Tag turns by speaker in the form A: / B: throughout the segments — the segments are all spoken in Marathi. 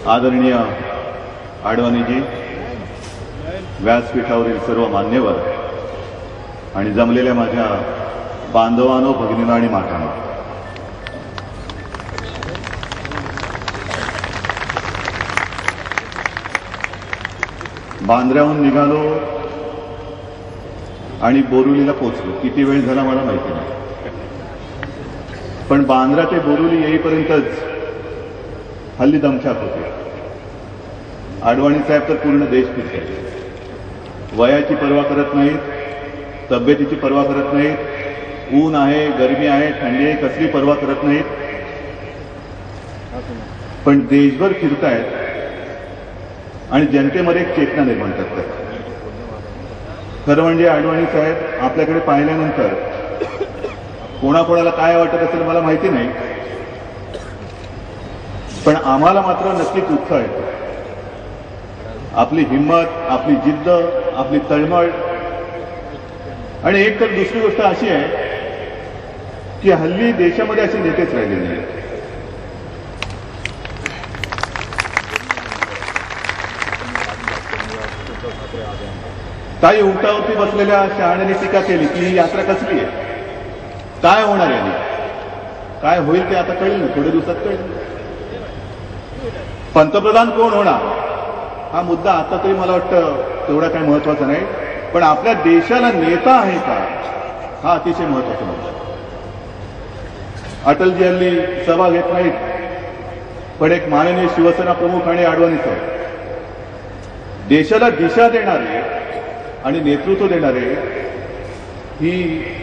A: आदरणीय आडवाणीजी, व्यासपीठावरील सर्व मान्यवर आणि जमलेल्या माझ्या बांधवांनो, भगिनींनो आणि मातांनो, बांद्र्याहून निघालो आणि बोरिवलीला पोहोचलो. किती वेळ झाला मला माहिती नाही, पण बांद्रा ते बोरिवली येईपर्यंतच हल्ली दमछाक होते. आडवाणी साहेब तर पूर्ण देश फिरते. वयाची पर्वा करत नाहीत, तब्येतीची पर्वा करत नाहीत, ऊन आहे, गरमी आहे, थंडी आहे, कसली पर्वा करत नाहीत, पण देशभर फिरतायत आणि जनतेमध्ये एक चेतना निर्माण करतात. खरं म्हणजे आडवाणी साहेब आपल्याकडे पाहिल्यानंतर कोणाकोणाला काय वाटत असेल मला माहिती नाही, पण आम्हाला मात्र नक्कीच उत्साह येतो. आपली हिंमत, आपली जिद्द, आपली तळमळ, आणि एक तर दुसरी गोष्ट अशी आहे की हल्ली देशामध्ये असे नेतेच राहिले नाही. काही उंटावरती बसलेल्या शहाण्याने टीका केली की ही यात्रा कसली आहे, काय होणार आहे, काय होईल ते आता कळेल ना, थोड्या दिवसात कळेल. पंतप्रधान कोण होणार हा मुद्दा आता तरी मला वाटतं तेवढा काही महत्वाचा नाही, पण आपल्या देशाला नेता आहे का हा अतिशय महत्वाचा मुद्दा. अटलजी हल्ली सभा घेत नाहीत, पण एक माननीय शिवसेना प्रमुख आणि आडवाणी साहेब देशाला दिशा देणारे आणि नेतृत्व देणारे ही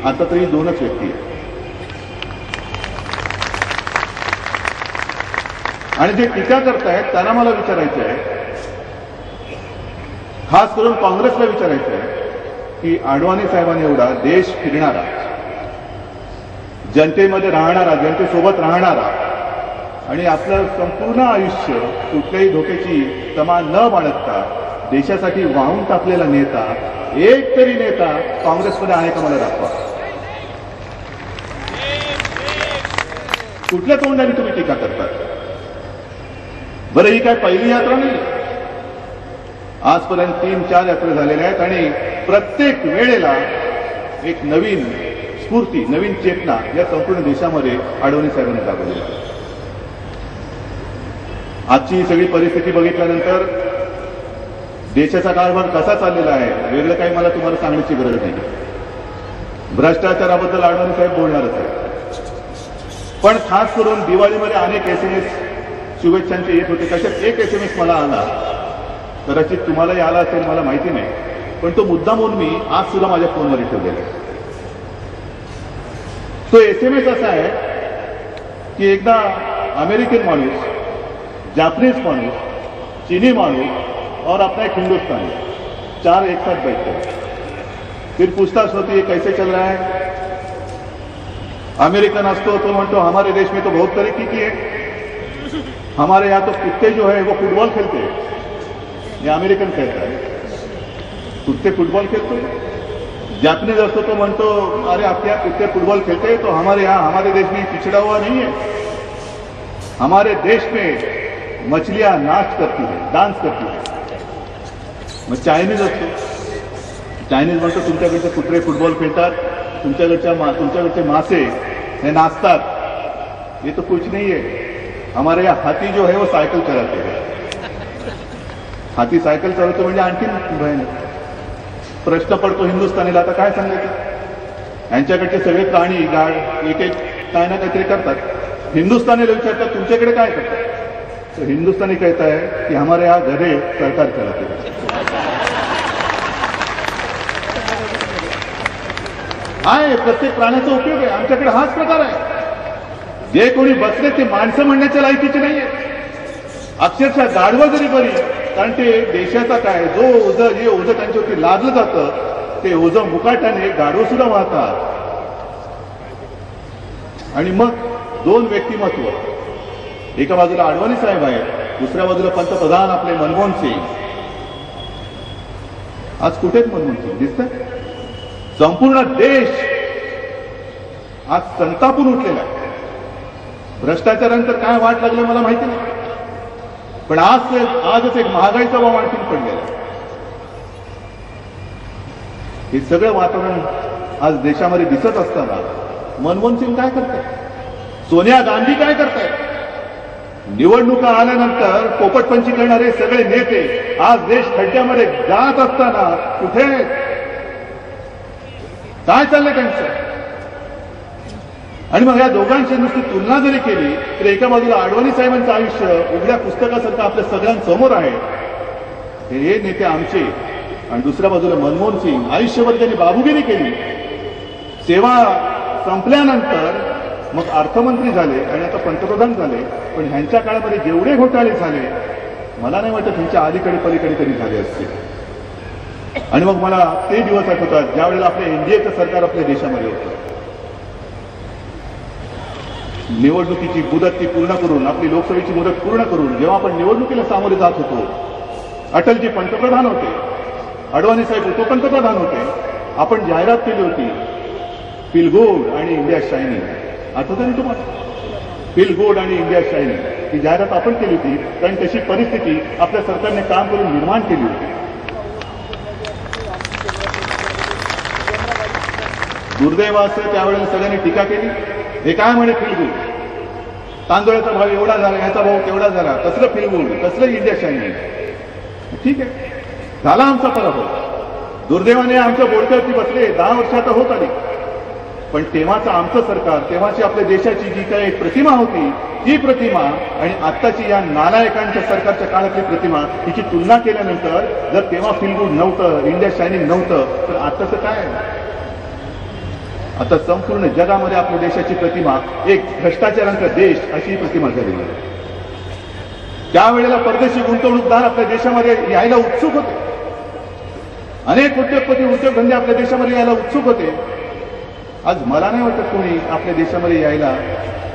A: आता तरी दोनच व्यक्ती आहेत. आणि जे टीका करतायत त्यांना मला विचारायचं आहे, खास करून काँग्रेसला विचारायचं आहे की आडवाणी साहेबांनी एवढा देश फिरणारा, जनतेमध्ये राहणारा, जनतेसोबत राहणारा आणि आपलं संपूर्ण आयुष्य कुठल्याही धोक्याची तमा न बाळगता देशासाठी वाहून टाकलेला नेता, एक तरी नेता काँग्रेसमध्ये आहे का मला दाखवा. कुठल्या तोंडाने तुम्ही टीका करतात? बरं, ही काय पहिली यात्रा नाही. आजपर्यंत 3-4 यात्रा झालेल्या आहेत आणि प्रत्येक वेळेला एक नवीन स्फूर्ती, नवीन चेतना या संपूर्ण देशामध्ये आडवाणी साहेबांनी दाखवली आहे. आजची सगळी परिस्थिती बघितल्यानंतर देशाचा कारभार कसा चाललेला आहे वेगळं काही मला तुम्हाला सांगण्याची गरज नाही. भ्रष्टाचाराबद्दल आडवाणी साहेब बोलणारच आहे, पण खास करून दिवाळीमध्ये अनेक SMS शुभेच्छांचे येत होते. कशात एक SMS मला आला, कदाचित तुम्हालाही आला असेल मला माहिती नाही, पण तो मुद्दामून मी आज सुद्धा माझ्या फोनवर ठेवलेला आहे. तो SMS असा आहे की एकदा अमेरिकन माणूस, जापानीज माणूस, चीनी माणूस और अपना एक हिंदुस्तानी 4 एक साथ बैठते हैं. फिर पूछताछ होती है कैसे चल रहा है. अमेरिकन असतो तो म्हणतो हमारे देश में तो बहुत तरक्की की है, हमारे यहाँ तो कुत्ते जो है वो फुटबॉल खेलते हैं. ये अमेरिकन कहता है कुत्ते फुटबॉल खेलते हैं. जापानीज असतो तो म्हणतो अरे आपके यहाँ कुत्ते फुटबॉल खेलते हैं तो हमारे यहाँ, हमारे देश में पिछड़ा हुआ नहीं है, हमारे देश में मछलियां नाच करती है, डांस करती है. मग चायनीज असतो, चायनीज म्हणतो तुमच्याकडचे कुत्रे फुटबॉल खेळतात, तुमच्याकडचे मासे हे नाचतात. ये तो कुछ नहीं है, हमारे यहाँ हाथी जो है वो सायकल चलाते हैं. हाथी सायकल चालवतो म्हणजे आणखी भयानक. प्रश्न पडतो हिंदुस्थानीला, आता काय सांगायचं. यांच्याकडचे सगळे प्राणी गाड एक एक काय ना काहीतरी करतात. हिंदुस्थानीला विचारतात तुमच्याकडे काय करतात, तो हिंदुस्तानी कहता है कि हमारे यहाँ गधे सरकार चलाते हैं. आहे प्रत्येक प्राण्याचा उपयोग आहे. आमच्याकडे हाच प्रकार आहे. जे कोणी बसले ते माणसं म्हणण्याच्या लायकीचे नाहीये. अक्षरशः गाढवं जरी बरी, कारण ते देशाचा काय जो ओझं, जे ओझं त्यांच्यावरती लादलं जातं ते ओझं मुकाट्याने गाढवं सुद्धा वाहतात. आणि मग दोन व्यक्तिमत्व, एका बाजूला आडवाणी साहेब आहेत, दुसऱ्या बाजूला पंतप्रधान आपले मनमोहन सिंग. आज कुठेच मनमोहन सिंग दिसतात. संपूर्ण देश आज संतापून उठलेला आहे. भ्रष्टाचारानंतर काय वाट लागलं मला माहिती नाही, पण आजच एक महागाईचा भाव आणखीन पडलेला आहे. हे सगळं वातावरण आज देशामध्ये दिसत असताना मनमोहन सिंग काय करतायत, सोनिया गांधी काय करतायत, निवडणुका आल्यानंतर पोपटपंची करणारे सगळे नेते आज देश खड्ड्यामध्ये जात असताना कुठे काय चाललंय त्यांचं. आणि मग या दोघांची नुसती तुलना जरी केली तर एका बाजूला आडवाणी साहेबांचं आयुष्य उघड्या पुस्तकासारखं आपल्या सगळ्यांसमोर आहे, हे नेते आमचे, आणि दुसऱ्या बाजूला मनमोहन सिंग आयुष्यभर त्यांनी बाबूगिरी केली, सेवा संपल्यानंतर मग अर्थमंत्री झाले आणि आता पंतप्रधान झाले. पण ह्यांच्या काळामध्ये जेवढे घोटाळे झाले मला नाही वाटत ह्यांच्या अलीकडे पलीकडे कधी झाले असतील. आणि मग मला ते दिवस आठवतात ज्यावेळेला आपल्या एनडीएचं सरकार आपल्या देशामध्ये होतं. निवडणुकीची मुदत ती पूर्ण करून, आपली लोकसभेची मुदत पूर्ण करून जेव्हा आपण निवडणुकीला सामोरे जात होतो, अटलजी पंतप्रधान होते, अडवाणी साहेब उपपंतप्रधान होते, आपण जाहिरात केली होती फील गुड आणि इंडिया शायनिंग. आठवतं ना तुम्हाला, फील गुड आणि इंडिया शायनिंग ही जाहिरात आपण केली होती, कारण तशी परिस्थिती आपल्या सरकारने काम करून निर्माण केली होती. दुर्दैवाचं त्यावेळेला सगळ्यांनी टीका केली, हे काय म्हणे फील गुड, तांदूळाचा भाव एवढा झाला, ह्याचा भाव तेवढा झाला, कसलं फील गुड, कसलं इंडिया शायनिंग. ठीक आहे, झाला आमचा पराभव, दुर्दैवाने आमच्या बोडक्यावरती बसले, 10 वर्ष आता होत आली. पण तेव्हाचं आमचं सरकार, तेव्हाची आपल्या देशाची जी काही एक प्रतिमा होती ती प्रतिमा आणि आत्ताची या नालायकांच्या सरकारच्या काळातली प्रतिमा हिची तुलना केल्यानंतर जर तेव्हा फील गुड नव्हतं, इंडिया शायनिंग नव्हतं, तर आत्ताचं काय आहे. आता संपूर्ण जगामध्ये आपल्या देशाची प्रतिमा एक भ्रष्टाचारांचा देश अशी प्रतिमा झालेली आहे. त्यावेळेला परदेशी गुंतवणूकदार आपल्या देशामध्ये यायला उत्सुक होते, अनेक उद्योगपती उद्योगधंदे आपल्या देशामध्ये यायला उत्सुक होते. आज मला नाही वाटत कोणी आपल्या देशामध्ये यायला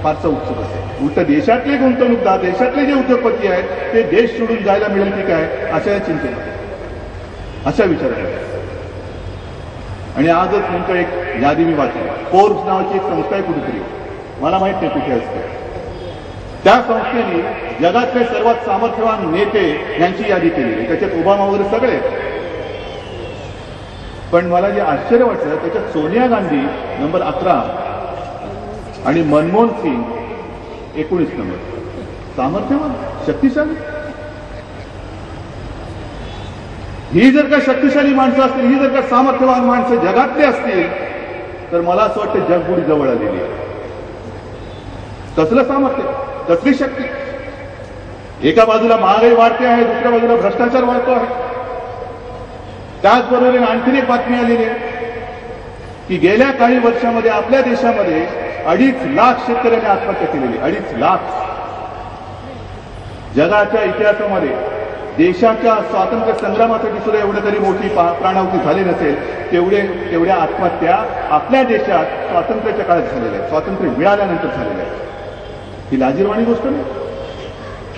A: फारसं उत्सुक असेल. उलट देशातले गुंतवणूकदार, देशातले जे उद्योगपती आहेत ते देश सोडून जायला मिळेल की काय अशा चिंतेमध्ये, अशा विचाराने. आणि आजच नेमकं एक यादी मी वाचली, फोर्ब्स नावाची एक संस्था आहे कुठेतरी, मला माहित नाही कुठे असते, त्या संस्थेने जगातले सर्वात सामर्थ्यवान नेते यांची यादी केली, त्याच्यात ओबामा वगैरे सगळे. पण मला जे आश्चर्य वाटलं त्याच्यात सोनिया गांधी नंबर 11 आणि मनमोहन सिंग 19 नंबर. सामर्थ्यवान, शक्तिशाली. ही जर का शक्तिशाली माणसं असतील, ही जर का सामर्थ्यवान माणसं जगातली असतील, तर मला असं वाटतं जगबुडी जवळ आलेली आहे. कसलं सामर्थ्य, कसली शक्ती. एका बाजूला महागाई वाढते आहे, दुसऱ्या बाजूला भ्रष्टाचार वाढतो आहे. त्याचबरोबर आणखीन एक बातमी आलेली आहे की गेल्या काही वर्षामध्ये आपल्या देशामध्ये 2.5 लाख शेतकऱ्यांनी आत्महत्या केलेली. 2.5 लाख. जगाच्या इतिहासामध्ये देशाच्या स्वातंत्र्य संग्रामासाठी सुद्धा एवढं तरी मोठी प्राणाहुती झाली नसेल तेवढ्या आत्महत्या आपल्या देशात स्वातंत्र्याच्या काळात झालेल्या आहेत, स्वातंत्र्य मिळाल्यानंतर झालेल्या आहेत. ही लाजिरवाणी गोष्ट नाही.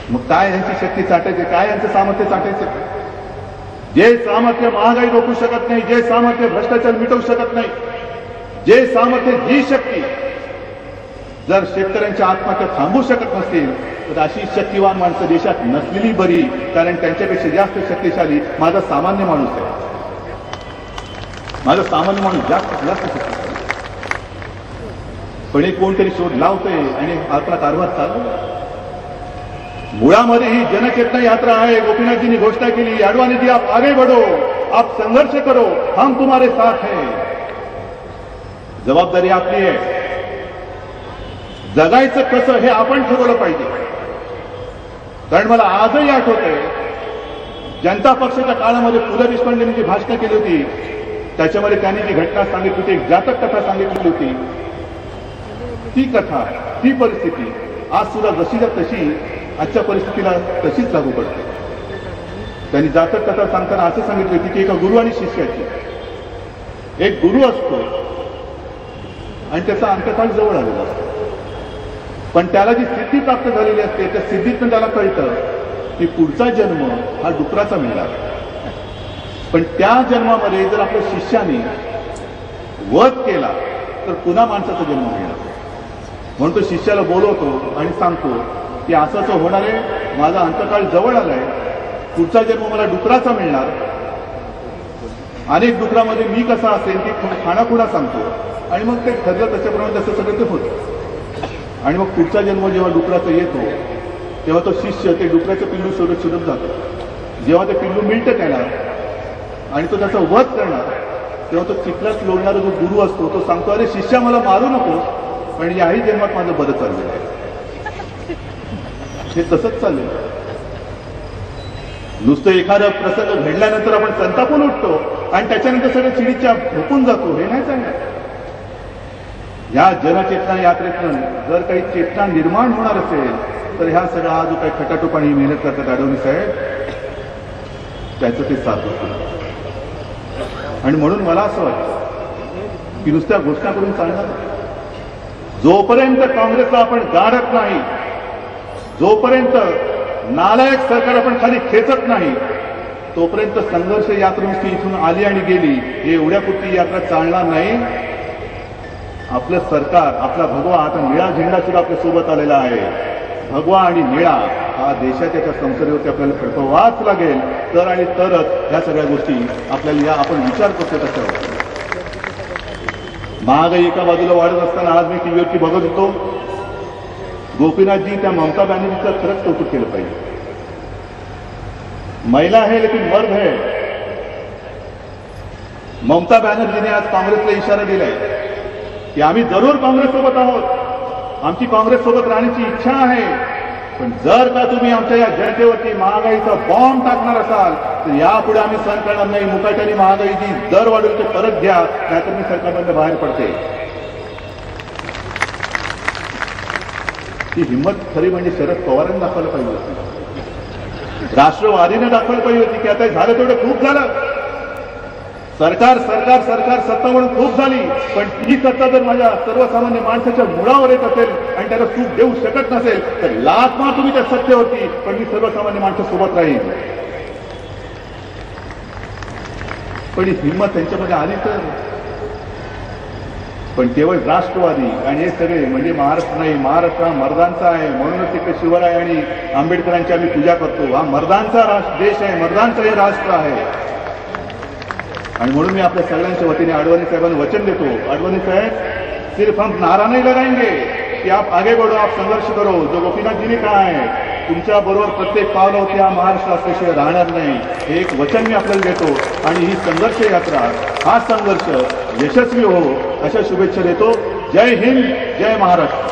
A: मग काय यांची शक्ती चाटायची, काय यांचं सामर्थ्य चाटायचं. जे सामर्थ्य महागाई रोखू शकत नाही, जे सामर्थ्य भ्रष्टाचार मिटवू शकत नाही, जे सामर्थ्य, जी शक्ती जर शेतकऱ्यांच्या आत्महत्या थांबवू शकत नसतील तर अशी शक्तिवान माणसं देशात नसलेली बरी, कारण त्यांच्यापेक्षा जास्त शक्तिशाली माझा सामान्य माणूस आहे. माझा सामान्य माणूस जास्त शक्तिशाली. पण एक कोणतरी शोध लावतंय आणि आपला कारभार चालू. मुळामध्ये ही जनचेतना यात्रा आहे. गोपीनाथजींनी घोषणा केली, अडवाणी जी आप आगे बढ़ो, आप संघर्ष करो, हम तुम्हारे साथ हैं. जबाबदारी आपली आहे. जगायचं कसं हे आपण ठरवलं पाहिजे. कारण मला आजही आठवतंय जनता पक्षाच्या काळामध्ये पु ल देशपांडेंनी जी भाषणं केली होती त्याच्यामध्ये त्यांनी जी घटना सांगितली होती, एक जातक कथा सांगितली होती, ती कथा, ती परिस्थिती आज सुद्धा जशीच्या तशी आजच्या परिस्थितीला तशीच लागू पडते. त्यांनी जातक कथा सांगताना असं सांगितलं होती की एका गुरु आणि शिष्याची, एक गुरु असतो आणि त्याचा अंतकाळ जवळ आलेला असतो, पण त्याला जी सिद्धी प्राप्त झालेली असते त्या सिद्धीतून त्याला कळतं की पुढचा जन्म हा डुकराचा मिळणार. पण त्या जन्मामध्ये जर आपल्या शिष्याने वध केला तर पुन्हा माणसाचा जन्म घेणार. म्हणून तो शिष्याला बोलवतो आणि सांगतो की असं असं होणार आहे, माझा अंतकाळ जवळ आलाय, पुढचा जन्म मला डुकराचा मिळणार. अनेक डुकरामध्ये मी कसा असेल ती खाणाखुणा सांगतो आणि मग ते ठरलं त्याच्याप्रमाणे तसं सगळं ते होतं. आणि मग पुढचा जन्म जेव्हा डुकराचा येतो तेव्हा तो शिष्य ते डुकराचं पिल्लू शोधत शोधत जातो. जेव्हा ते पिल्लू मिळतं त्याला आणि तो त्याचा वध करणार तेव्हा तो चिखलात लोळणारा जो गुरु असतो तो सांगतो, अरे शिष्या मला मारू नकोस, पण याही जन्मात माझं बरं चाललेलं आहे. हे तसंच चाललेलं. नुसतं एखादा प्रसंग घडल्यानंतर आपण संतापून उठतो आणि त्याच्यानंतर सगळं चिडीच्या झोपून जातो, हे नाही चालणार. या जनचेतना यात्रेतून जर काही चेतना निर्माण होणार असेल तर ह्या सगळा हा जो काही खटाटोपाणी मेहनत करतात आडवणी साहेब, त्याचं ते साथ होतं. आणि म्हणून मला असं वाटतं की नुसत्या घोषणा करून चालणार. जोपर्यंत काँग्रेसला आपण गाडत नाही, जोपर्यंत नालायक सरकार आपण खाली खेचत नाही, तोपर्यंत संघर्ष यात्रा नुसती इथून आली आणि गेली हे एवढ्यापुरती यात्रा चालणार नाही. आपलं सरकार, आपला भगवा, आता निळा झेंडा सुद्धा आपल्या सोबत आलेला आहे. भगवा आणि निळा हा देशाच्या संसदेवरती आपल्याला फडकवाच लागेल, तर आणि तरच ह्या सगळ्या गोष्टी आपल्याला या आपण विचार करतो त्याच्यावर. महागाई एका बाजूला वाढत असताना आज मी टीव्हीवरती बघत होतो, गोपीनाथजी त्या ममता बॅनर्जीचं खरंच कौतुक केलं पाहिजे. महिला है लेकिन मर्द है. ममता बॅनर्जीने आज काँग्रेसला इशारा दिलाय की आम्ही जरूर काँग्रेससोबत आहोत, आमची काँग्रेससोबत राहण्याची इच्छा आहे, पण जर का तुम्ही आमच्या या जनतेवरती महागाईचा बॉम्ब टाकणार असाल तर यापुढे आम्ही सहन करणार नाही. मुकाट्याने महागाईची दर वाढून ते परत घ्या, नाहीतर मी सरकारमधून बाहेर पडते. ती हिंमत खरी म्हणजे शरद पवारांनी दाखवायला पाहिजे होती, राष्ट्रवादीने दाखवायला पाहिजे होती की आता झालं तेवढं खूप झालं. सरकार सरकार सरकार सत्ता म्हणून खूप झाली, पण ही सत्ता जर माझ्या सर्वसामान्य माणसाच्या मुळावर येत असेल आणि त्याला सूट देऊ शकत नसेल तर लाथ मार तुम्ही त्या सत्तेवरती, पण मी सर्वसामान्य माणसासोबत राहील. पण ही हिंमत त्यांच्यामध्ये आली तर. पण केवळ राष्ट्रवादी आणि हे सगळे म्हणजे महाराष्ट्र नाही, महाराष्ट्र हा मर्दांचा आहे. म्हणूनच तिकडे शिवराय आणि आंबेडकरांची आम्ही पूजा करतो. हा मर्दांचा देश आहे, मर्दांचं हे राष्ट्र आहे. आणि म्हणून मी आपल्या सगळ्यांच्या वतीने आडवाणी साहेबांना वचन देतो, आडवाणी साहेब सिर्फ हम नारा नहीं लगाएंगे कि आप आगे बढ़ो, आप संघर्ष करो. जो गोपीनाथ जी ने कहा है, तुमच्या बरोबर प्रत्येक पावलावरती हा महाराष्ट्र असल्याशिवाय राहणार नाही, हे एक वचन मी आपल्याला देतो. आणि ही संघर्ष यात्रा, हा संघर्ष यशस्वी हो अशा शुभेच्छा देतो. जय हिंद, जय महाराष्ट्र.